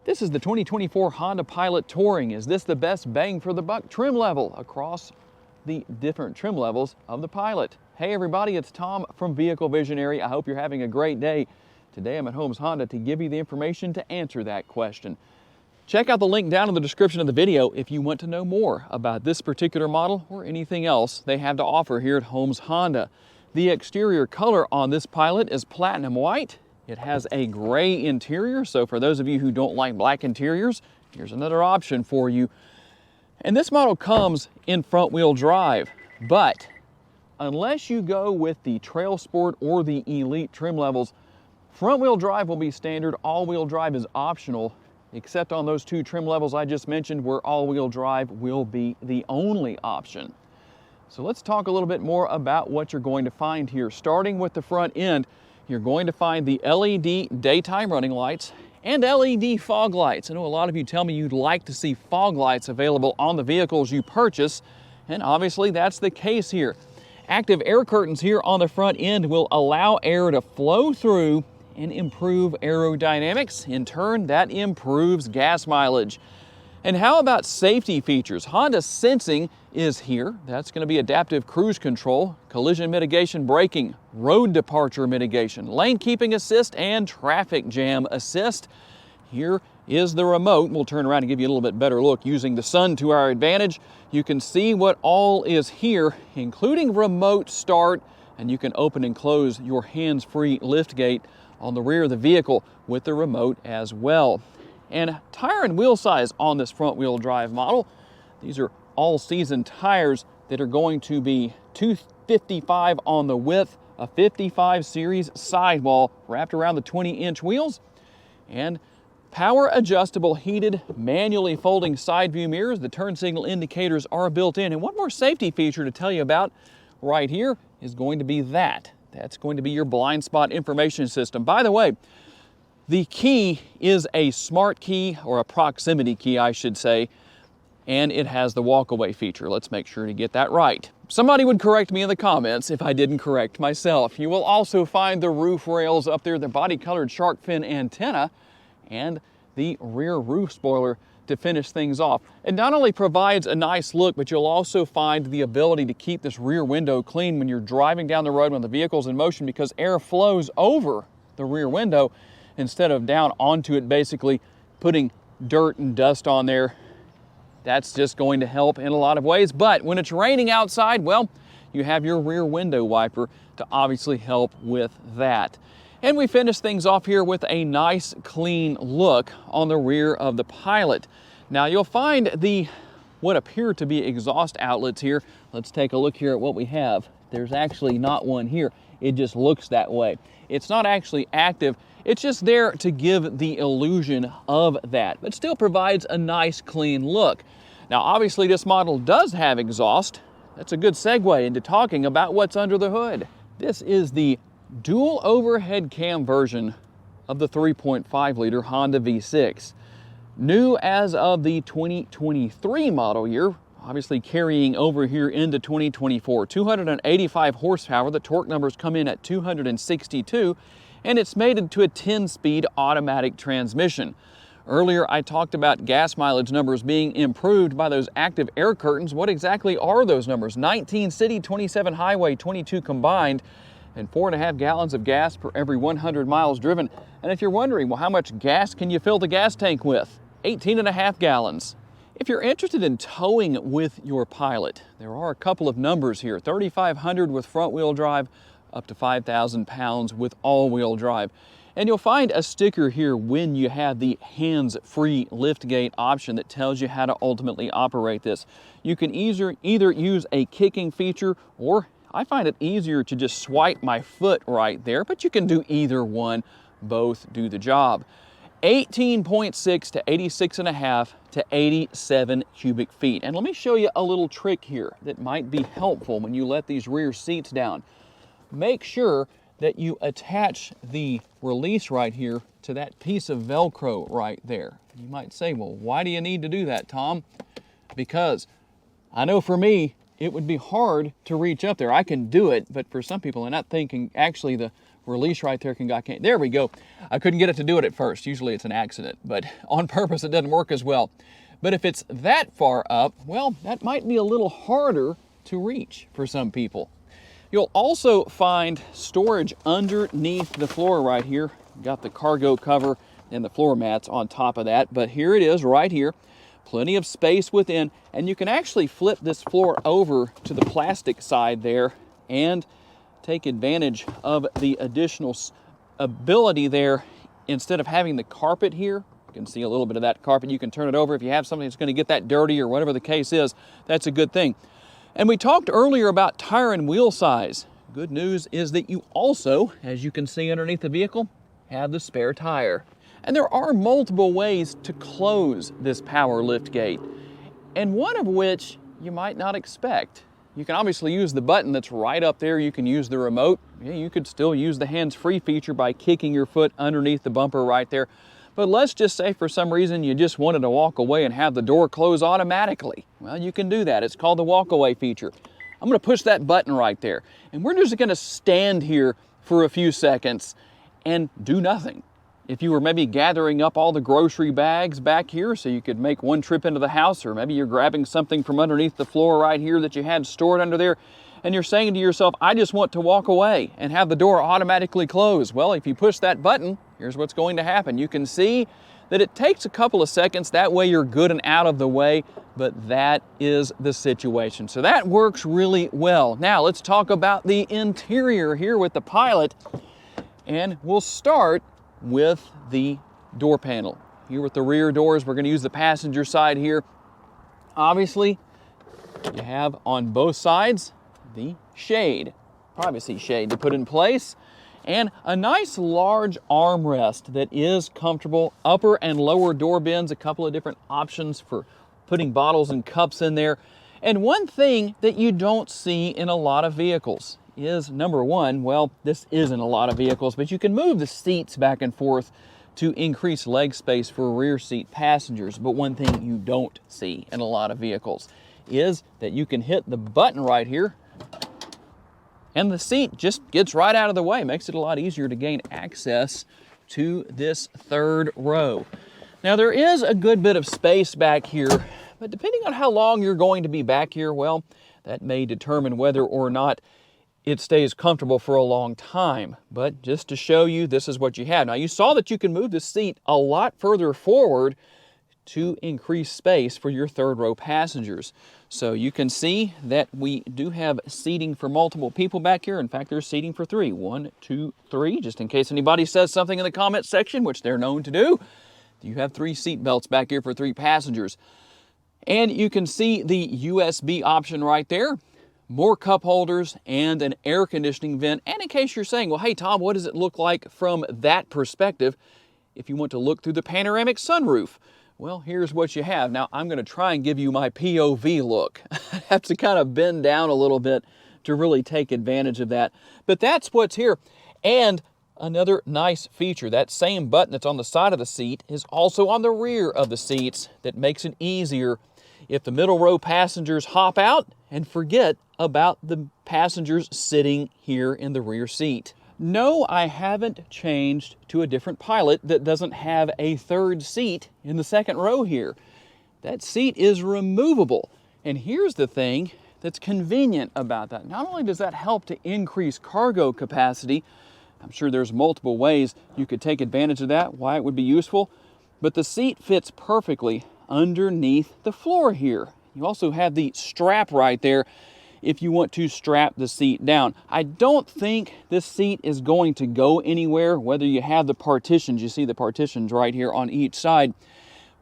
This is the 2024 Honda Pilot Touring. Is this the best bang for the buck trim level across the different trim levels of the Pilot? Hey everybody, it's Tom from Vehicle Visionary. I hope you're having a great day. Today I'm at Holmes Honda to give you the information to answer that question. Check out the link down in the description of the video if you want to know more about this particular model or anything else they have to offer here at Holmes Honda. The exterior color on this Pilot is platinum white. It has a gray interior, so for those of you who don't like black interiors, here's another option for you. And this model comes in front-wheel drive, but unless you go with the Trail Sport or the Elite trim levels, front-wheel drive will be standard, all-wheel drive is optional, except on those two trim levels I just mentioned where all-wheel drive will be the only option. So let's talk a little bit more about what you're going to find here. Starting with the front end, you're going to find the LED daytime running lights and LED fog lights. I know a lot of you tell me you'd like to see fog lights available on the vehicles you purchase, and obviously that's the case here. Active air curtains here on the front end will allow air to flow through and improve aerodynamics. In turn, that improves gas mileage. And how about safety features? Honda Sensing is here. That's going to be adaptive cruise control, collision mitigation braking, road departure mitigation, lane keeping assist, and traffic jam assist. Here is the remote. We'll turn around and give you a little bit better look using the sun to our advantage. You can see what all is here, including remote start, and you can open and close your hands-free liftgate on the rear of the vehicle with the remote as well. And tire and wheel size on this front-wheel drive model, these are all-season tires that are going to be 255 on the width, a 55 series sidewall wrapped around the 20-inch wheels, and power adjustable heated manually folding side view mirrors. The turn signal indicators are built in. And one more safety feature to tell you about right here is going to be that's going to be your blind spot information system. By the way, the key is a smart key, or a proximity key I should say, and it has the walkaway feature. Let's make sure to get that right. Somebody would correct me in the comments if I didn't correct myself. You will also find the roof rails up there, the body colored shark fin antenna, and the rear roof spoiler to finish things off. It not only provides a nice look, but you'll also find the ability to keep this rear window clean when you're driving down the road when the vehicle's in motion, because air flows over the rear window instead of down onto it, basically putting dirt and dust on there. That's just going to help in a lot of ways. But when it's raining outside, well, you have your rear window wiper to obviously help with that. And we finish things off here with a nice clean look on the rear of the Pilot. Now you'll find what appear to be exhaust outlets here. Let's take a look here at what we have. There's actually not one here. It just looks that way. It's not actually active. It's just there to give the illusion of that, but still provides a nice clean look. Now obviously this model does have exhaust. That's a good segue into talking about what's under the hood. This is the dual overhead cam version of the 3.5 liter Honda V6. New as of the 2023 model year, obviously carrying over here into 2024. 285 horsepower, the torque numbers come in at 262, and it's mated to a 10-speed automatic transmission. Earlier I talked about gas mileage numbers being improved by those active air curtains. What exactly are those numbers? 19 city, 27 highway, 22 combined, and 4.5 gallons of gas per every 100 miles driven. And if you're wondering, well, how much gas can you fill the gas tank with? 18.5 gallons. If you're interested in towing with your Pilot, there are a couple of numbers here. 3,500 with front-wheel drive, up to 5,000 pounds with all-wheel drive. And you'll find a sticker here when you have the hands-free liftgate option that tells you how to ultimately operate this. You can either use a kicking feature, or I find it easier to just swipe my foot right there, but you can do either one. Both do the job. 18.6 to 86.5 to 87 cubic feet. And let me show you a little trick here that might be helpful when you let these rear seats down. Make sure that you attach the release right here to that piece of Velcro right there. You might say, well, why do you need to do that, Tom? Because I know for me, it would be hard to reach up there. I can do it, but for some people, they're not thinking actually the release right there. There we go. I couldn't get it to do it at first. Usually it's an accident, but on purpose it doesn't work as well. But if it's that far up, well, that might be a little harder to reach for some people. You'll also find storage underneath the floor right here. Got the cargo cover and the floor mats on top of that, but here it is right here. Plenty of space within, and you can actually flip this floor over to the plastic side there and take advantage of the additional ability there. Instead of having the carpet here, you can see a little bit of that carpet. You can turn it over if you have something that's going to get that dirty or whatever the case is. That's a good thing. And we talked earlier about tire and wheel size. Good news is that you also, as you can see underneath the vehicle, have the spare tire. And there are multiple ways to close this power lift gate, and one of which you might not expect. You can obviously use the button that's right up there. You can use the remote. Yeah, you could still use the hands-free feature by kicking your foot underneath the bumper right there. But let's just say for some reason you just wanted to walk away and have the door close automatically. Well, you can do that. It's called the walk-away feature. I'm going to push that button right there, and we're just going to stand here for a few seconds and do nothing. If you were maybe gathering up all the grocery bags back here so you could make one trip into the house, or maybe you're grabbing something from underneath the floor right here that you had stored under there, and you're saying to yourself, I just want to walk away and have the door automatically close. Well, if you push that button, here's what's going to happen. You can see that it takes a couple of seconds. That way you're good and out of the way, but that is the situation. So that works really well. Now let's talk about the interior here with the Pilot, and we'll start with the door panel. Here with the rear doors, we're going to use the passenger side here. Obviously, you have on both sides the shade, privacy shade to put in place, and a nice large armrest that is comfortable. Upper and lower door bins, a couple of different options for putting bottles and cups in there. And one thing that you don't see in a lot of vehicles is, number one, well, this isn't a lot of vehicles, but you can move the seats back and forth to increase leg space for rear seat passengers. But one thing you don't see in a lot of vehicles is that you can hit the button right here and the seat just gets right out of the way. Makes it a lot easier to gain access to this third row. Now there is a good bit of space back here, but depending on how long you're going to be back here, well, that may determine whether or not it stays comfortable for a long time. But just to show you, this is what you have. Now you saw that you can move the seat a lot further forward to increase space for your third row passengers. So you can see that we do have seating for multiple people back here. In fact, there's seating for 3. 1, 2, 3, just in case anybody says something in the comment section, which they're known to do. You have 3 seat belts back here for 3 passengers. And you can see the USB option right there. More cup holders and an air conditioning vent. And in case you're saying, well, hey, Tom, what does it look like from that perspective if you want to look through the panoramic sunroof? Well, here's what you have. Now, I'm going to try and give you my POV look. I have to kind of bend down a little bit to really take advantage of that. But that's what's here. And another nice feature, that same button that's on the side of the seat is also on the rear of the seats. That makes it easier if the middle row passengers hop out and forget about the passengers sitting here in the rear seat. No, I haven't changed to a different Pilot that doesn't have a third seat in the second row here. That seat is removable. And here's the thing that's convenient about that. Not only does that help to increase cargo capacity, I'm sure there's multiple ways you could take advantage of that, why it would be useful, but the seat fits perfectly underneath the floor here. You also have the strap right there if you want to strap the seat down. I don't think this seat is going to go anywhere, whether you have the partitions. You see the partitions right here on each side.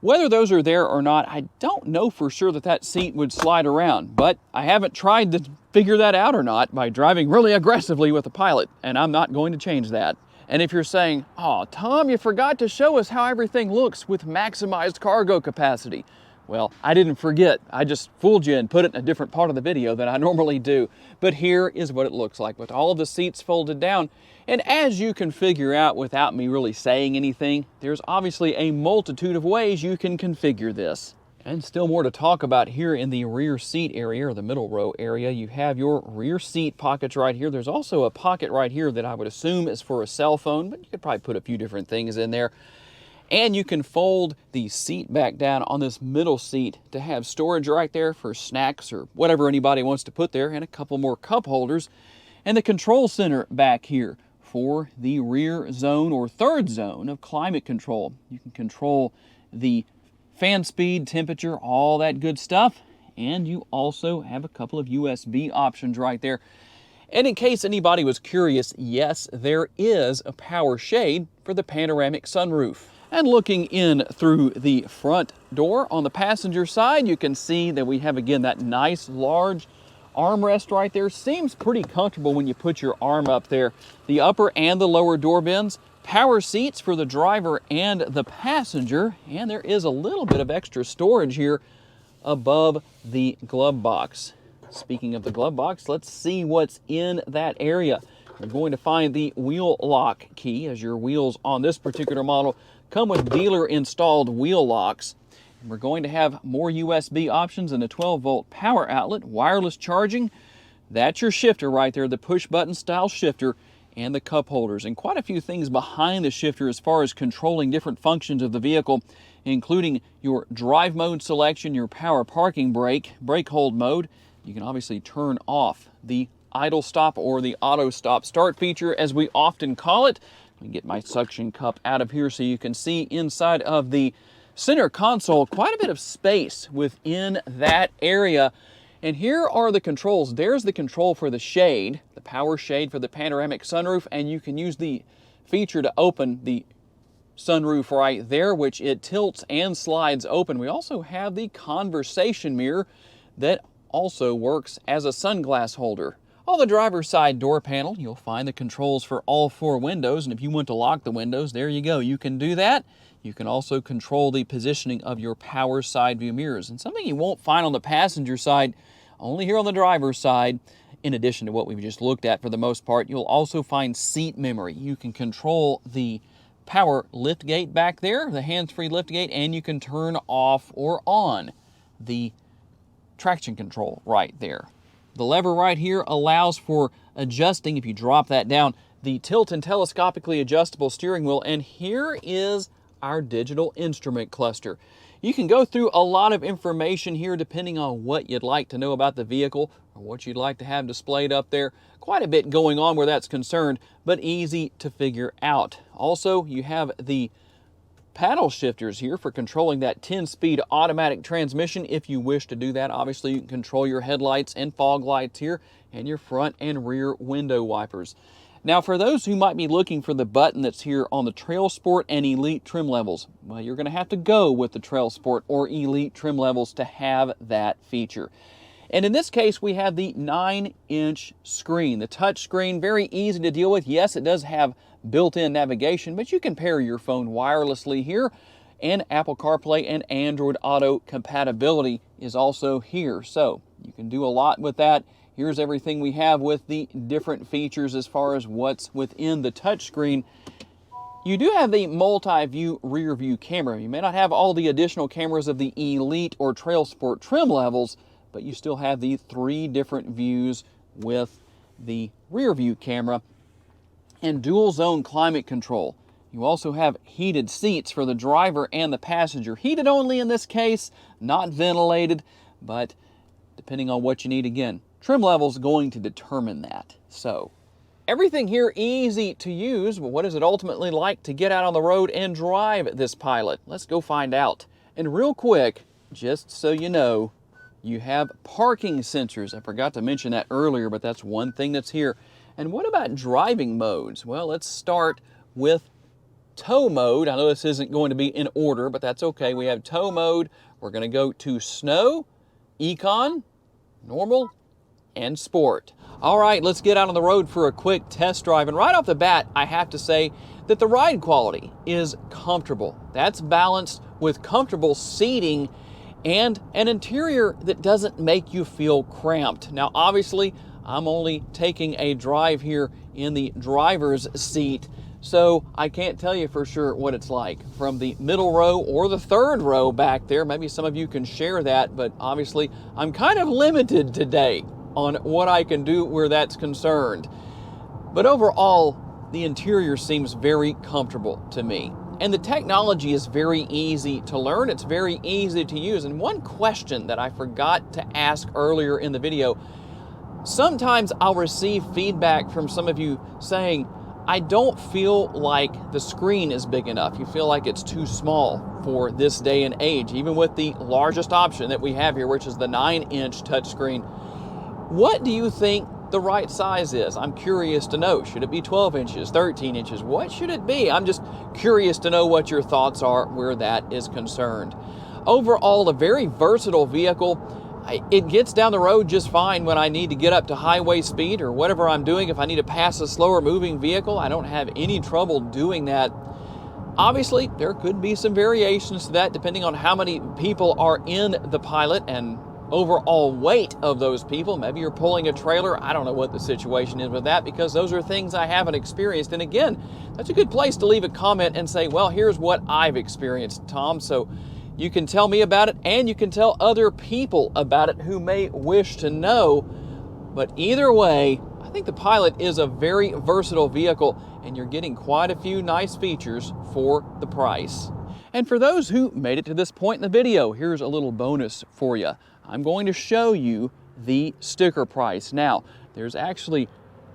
Whether those are there or not, I don't know for sure that that seat would slide around, but I haven't tried to figure that out or not by driving really aggressively with the Pilot, and I'm not going to change that. And if you're saying, oh, Tom, you forgot to show us how everything looks with maximized cargo capacity. Well, I didn't forget. I just fooled you and put it in a different part of the video than I normally do. But here is what it looks like with all of the seats folded down. And as you can figure out without me really saying anything, there's obviously a multitude of ways you can configure this. And still more to talk about here in the rear seat area, or the middle row area. You have your rear seat pockets right here. There's also a pocket right here that I would assume is for a cell phone, but you could probably put a few different things in there. And you can fold the seat back down on this middle seat to have storage right there for snacks or whatever anybody wants to put there, and a couple more cup holders. And the control center back here for the rear zone or third zone of climate control. You can control the fan speed, temperature, all that good stuff. And you also have a couple of USB options right there. And in case anybody was curious, yes, there is a power shade for the panoramic sunroof. And looking in through the front door on the passenger side, you can see that we have, again, that nice large armrest right there. Seems pretty comfortable when you put your arm up there. The upper and the lower door bins. Power seats for the driver and the passenger. And there is a little bit of extra storage here above the glove box. Speaking of the glove box, let's see what's in that area. You're going to find the wheel lock key, as your wheels on this particular model come with dealer installed wheel locks. We're going to have more USB options and a 12-volt power outlet, wireless charging. That's your shifter right there, the push button style shifter, and the cup holders. And quite a few things behind the shifter as far as controlling different functions of the vehicle, including your drive mode selection, your power parking brake, brake hold mode. You can obviously turn off the idle stop or the auto stop start feature, as we often call it. Let me get my suction cup out of here so you can see inside of the center console quite a bit of space within that area. And here are the controls. There's the control for the shade, the power shade for the panoramic sunroof, and you can use the feature to open the sunroof right there, which it tilts and slides open. We also have the conversation mirror that also works as a sunglass holder. On the driver's side door panel, you'll find the controls for all 4 windows, and if you want to lock the windows, there you go. You can do that. You can also control the positioning of your power side view mirrors. And something you won't find on the passenger side, only here on the driver's side, in addition to what we've just looked at for the most part, you'll also find seat memory. You can control the power lift gate back there, the hands-free lift gate, and you can turn off or on the traction control right there. The lever right here allows for adjusting, if you drop that down, the tilt and telescopically adjustable steering wheel. And here is our digital instrument cluster. You can go through a lot of information here depending on what you'd like to know about the vehicle or what you'd like to have displayed up there. Quite a bit going on where that's concerned, but easy to figure out. Also, you have the paddle shifters here for controlling that 10-speed automatic transmission if you wish to do that. Obviously, you can control your headlights and fog lights here and your front and rear window wipers. Now, for those who might be looking for the button that's here on the Trail Sport and Elite trim levels, well, you're going to have to go with the Trail Sport or Elite trim levels to have that feature. And in this case, we have the 9-inch screen, the touch screen, very easy to deal with. Yes, it does have built-in navigation, but you can pair your phone wirelessly here, and Apple CarPlay and Android Auto compatibility is also here. So you can do a lot with that. Here's everything we have with the different features as far as what's within the touchscreen. You do have the multi-view rear view camera. You may not have all the additional cameras of the Elite or Trail Sport trim levels, but you still have the 3 different views with the rear view camera and dual zone climate control. You also have heated seats for the driver and the passenger. Heated only in this case, not ventilated, but depending on what you need, again, trim level's going to determine that. So everything here easy to use, but what is it ultimately like to get out on the road and drive this Pilot? Let's go find out. And real quick, just so you know, you have parking sensors. I forgot to mention that earlier, but that's one thing that's here. And what about driving modes? Well, let's start with tow mode. I know this isn't going to be in order, but that's okay. We have tow mode. We're going to go to snow, econ, normal, and sport. All right, let's get out on the road for a quick test drive. And right off the bat, I have to say that the ride quality is comfortable. That's balanced with comfortable seating and an interior that doesn't make you feel cramped. Now, obviously, I'm only taking a drive here in the driver's seat, so I can't tell you for sure what it's like from the middle row or the third row back there. Maybe some of you can share that, but obviously I'm kind of limited today on what I can do where that's concerned. But overall, the interior seems very comfortable to me. And the technology is very easy to learn. It's very easy to use. And one question that I forgot to ask earlier in the video, sometimes I'll receive feedback from some of you saying, I don't feel like the screen is big enough. You feel like it's too small for this day and age, even with the largest option that we have here, which is the 9-inch touchscreen. What do you think the right size is? I'm curious to know. Should it be 12 inches, 13 inches? What should it be? I'm just curious to know what your thoughts are where that is concerned. Overall, a very versatile vehicle. It gets down the road just fine when I need to get up to highway speed or whatever I'm doing. If I need to pass a slower moving vehicle, I don't have any trouble doing that. Obviously, there could be some variations to that depending on how many people are in the Pilot and overall weight of those people. Maybe you're pulling a trailer. I don't know what the situation is with that, because those are things I haven't experienced. And again, that's a good place to leave a comment and say, well, here's what I've experienced, Tom. So you can tell me about it, and you can tell other people about it who may wish to know. But either way, I think the Pilot is a very versatile vehicle, and you're getting quite a few nice features for the price. And for those who made it to this point in the video, here's a little bonus for you. I'm going to show you the sticker price. Now, there's actually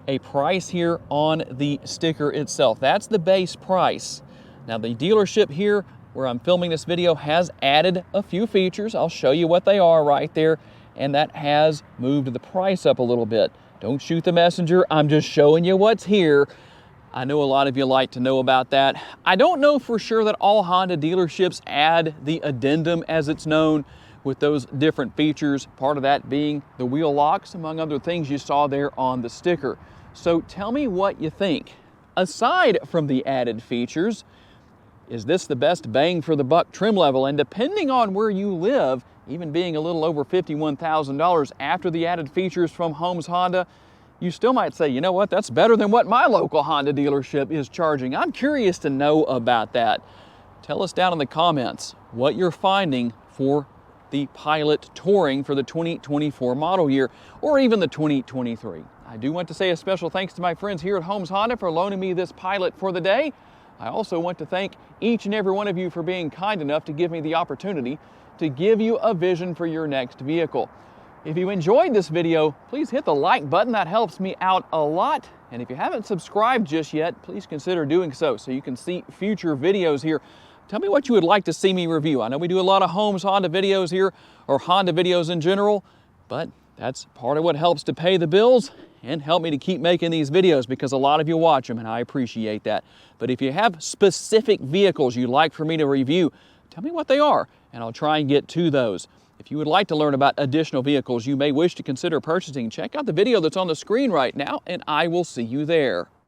a price here on the sticker itself. That's the base price. Now, the dealership here where I'm filming this video has added a few features. I'll show you what they are right there, and that has moved the price up a little bit. Don't shoot the messenger. I'm just showing you what's here. I know a lot of you like to know about that. I don't know for sure that all Honda dealerships add the addendum, as it's known, with those different features, part of that being the wheel locks, among other things you saw there on the sticker. So tell me what you think. Aside from the added features, is this the best bang for the buck trim level? And depending on where you live, even being a little over $51,000 after the added features from Holmes Honda, you still might say, you know what, that's better than what my local Honda dealership is charging. I'm curious to know about that. Tell us down in the comments what you're finding for the Pilot Touring for the 2024 model year, or even the 2023. I do want to say a special thanks to my friends here at Holmes Honda for loaning me this Pilot for the day. I also want to thank each and every one of you for being kind enough to give me the opportunity to give you a vision for your next vehicle. If you enjoyed this video, please hit the like button. That helps me out a lot. And if you haven't subscribed just yet, please consider doing so you can see future videos here. Tell me what you would like to see me review. I know we do a lot of Holmes Honda videos here, or Honda videos in general, but that's part of what helps to pay the bills and help me to keep making these videos, because a lot of you watch them and I appreciate that. But if you have specific vehicles you'd like for me to review, tell me what they are and I'll try and get to those. If you would like to learn about additional vehicles you may wish to consider purchasing, check out the video that's on the screen right now, and I will see you there.